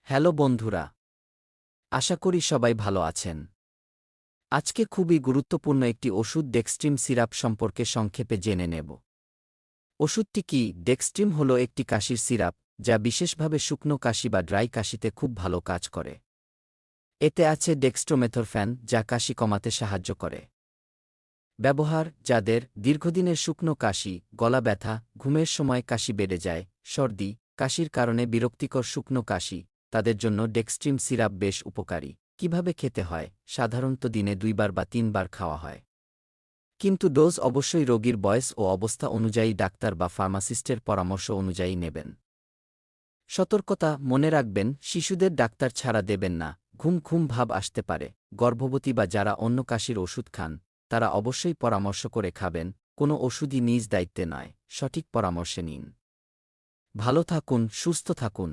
Hello বন্ধুরা, আশা করি সবাই ভালো আছেন। আজকে খুবই গুরুত্বপূর্ণ একটি ওষুধ ডেক্সট্রিম সিরাপ সম্পর্কে সংক্ষেপে জেনে নেব। ওষুধটি কি? ডেক্সট্রিম হল একটি কাশির সিরাপ যা বিশেষভাবে শুকনো কাশি বা ড্রাই কাশিতে খুব ভালো কাজ করে। এতে আছে ডেক্সট্রোমেথরফ্যান যা কাশি কমাতে সাহায্য করে। ব্যবহার: যাদের দীর্ঘদিনের শুকনো কাশি, গলা ব্যথা, ঘুমের সময় কাশি বেড়ে যায়, সর্দি, কাশির কারণে বিরক্তিকর শুকনো কাশি, তাদের জন্য ডেক্সট্রিম সিরাপ বেশ উপকারী। কিভাবে খেতে হয়? সাধারণত দিনে 2 বার বা 3 বার খাওয়া হয়। কিন্তু ডোজ অবশ্যই রোগীর বয়স ও অবস্থা অনুযায়ী ডাক্তার বা ফার্মাসিস্টের পরামর্শ অনুযায়ী নেবেন। সতর্কতা: মনে রাখবেন, শিশুদের ডাক্তার ছাড়া দেবেন না। ঘুম ভাব আসতে পারে। গর্ভবতী বা যারা অন্য কাশির ওষুধ খান, তারা অবশ্যই পরামর্শ করে খাবেন। কোনো ওষুধই নিজ দায়িত্বে নয়, সঠিক পরামর্শে নিন। ভালো থাকুন, সুস্থ থাকুন।